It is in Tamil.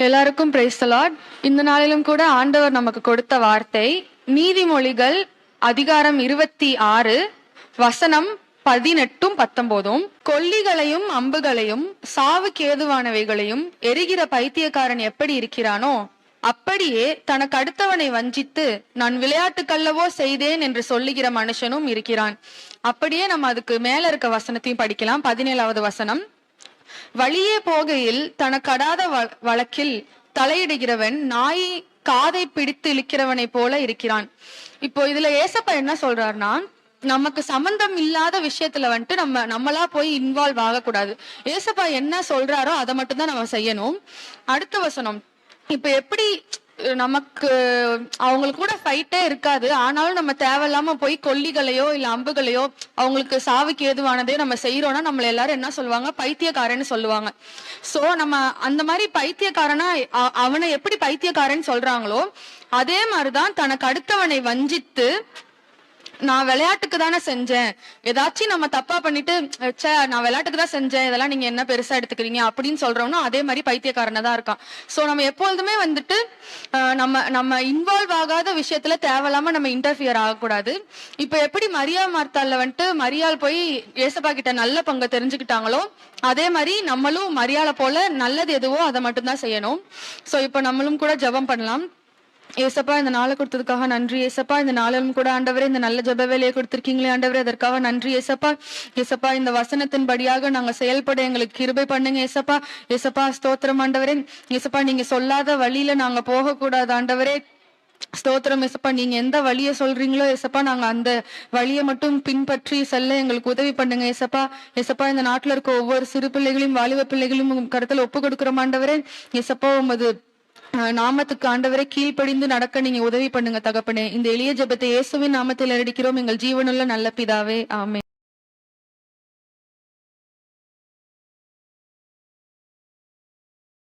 எல்லாருக்கும் பிரைஸ் தி லார்ட். இந்த நாளிலும் கூட ஆண்டவர் நமக்கு கொடுத்த வார்த்தை நீதிமொழிகள் அதிகாரம் 26 வசனம் 18-19. கொல்லிகளையும் அம்புகளையும் சாவுக்கு ஏதுவானவைகளையும் எரிகிற பைத்தியக்காரன் எப்படி இருக்கிறானோ அப்படியே தனக்கு அடுத்தவனை வஞ்சித்து நான் விளையாட்டுக்கல்லவோ செய்தேன் என்று சொல்லுகிற மனுஷனும் இருக்கிறான். அப்படியே நம்ம அதுக்கு மேல இருக்க வசனத்தையும் படிக்கலாம். 17வது வசனம். வழியே போகையில் தனக்கடாத வழக்கில் தலையிடுகிறவன் நாய் காதை பிடித்து இழுக்கிறவனை போல இருக்கிறான். இப்போ இதுல ஏசப்பா என்ன சொல்றாருன்னா, நமக்கு சம்பந்தம் இல்லாத விஷயத்துல வந்துட்டு நம்மளா போய் இன்வால்வ் ஆகக்கூடாது. ஏசப்பா என்ன சொல்றாரோ அதை மட்டும் தான் நம்ம செய்யணும். அடுத்த வசனம். இப்ப எப்படி நமக்கு அவங்களுக்கு கூட ஃபைட்டே இருக்காது, ஆனாலும் நம்ம தேவையில்லாம போய் கொல்லிகளையோ இல்ல அம்புகளையோ அவங்களுக்கு சாவுக்கு ஏதுவானதே நம்ம செய்யறோம்னா நம்மள எல்லாரும் என்ன சொல்லுவாங்க, பைத்தியக்காரன்னு சொல்லுவாங்க. சோ நம்ம அந்த மாதிரி பைத்தியக்காரனா அவனை எப்படி பைத்தியக்காரன்னு சொல்றாங்களோ அதே மாதிரிதான் தனக்கு அடுத்தவனை வஞ்சித்து நான் விளையாட்டுக்கு தானே செஞ்சேன், ஏதாச்சும் நம்ம தப்பா பண்ணிட்டு நான் விளையாட்டுக்கு தான் செஞ்சேன், இதெல்லாம் நீங்க என்ன பெருசா எடுத்துக்கிறீங்க அப்படின்னு சொல்றோம்னா அதே மாதிரி பைத்தியக்காரனா தான் இருக்கான். சோ நம்ம எப்பொழுதுமே வந்துட்டு நம்ம இன்வால்வ் ஆகாத விஷயத்துல தேவையில்லாம நம்ம இன்டர்ஃபியர் ஆகக்கூடாது. இப்ப எப்படி மரியா மார்த்தால வந்துட்டு மரியாள் போய் ஏசப்பா கிட்ட நல்ல பங்கை தெரிஞ்சுக்கிட்டாங்களோ அதே மாதிரி நம்மளும் மரியாதை போல நல்லது எதுவோ அதை மட்டும்தான் செய்யணும். சோ இப்ப நம்மளும் கூட ஜெபம் பண்ணலாம். ஏசப்பா, இந்த நாளை கொடுத்ததுக்காக நன்றி ஏசப்பா. இந்த நாளும் கூட ஆண்டவரே இந்த நல்ல ஜெப வேலையை கொடுத்திருக்கீங்களே ஆண்டவரே, அதற்காக நன்றி ஏசப்பா. ஏசப்பா, இந்த வசனத்தின் படியாக நாங்க செயல்பட எங்களுக்கு கிருபை பண்ணுங்க ஏசப்பா. ஏசப்பா ஸ்தோத்திரம் ஆண்டவரே. ஏசப்பா, நீங்க சொல்லாத வழியில நாங்க போக கூடாது ஆண்டவரே. ஸ்தோத்திரம் ஏசப்பா. நீங்க எந்த வழியை சொல்றீங்களோ ஏசப்பா நாங்க அந்த வழியை மட்டும் பின்பற்றி செல்ல எங்களுக்கு உதவி பண்ணுங்க ஏசப்பா. ஏசப்பா, இந்த நாட்டுல இருக்க ஒவ்வொரு சிறு பிள்ளைகளையும் வாலிப பிள்ளைகளையும் கருத்துல ஒப்பு கொடுக்கிறோம் ஆண்டவரே. ஏசப்பா, உமது நாமத்துக்கு ஆண்டவரை கீழ்ப்படிந்து நடக்க நீங்க உதவி பண்ணுங்க தகப்பனே. இந்த எளிய ஜெபத்தை இயேசுவின் நாமத்தில் எடுக்கிறோம் எங்கள் ஜீவனுள்ள நல்ல பிதாவே, ஆமென்.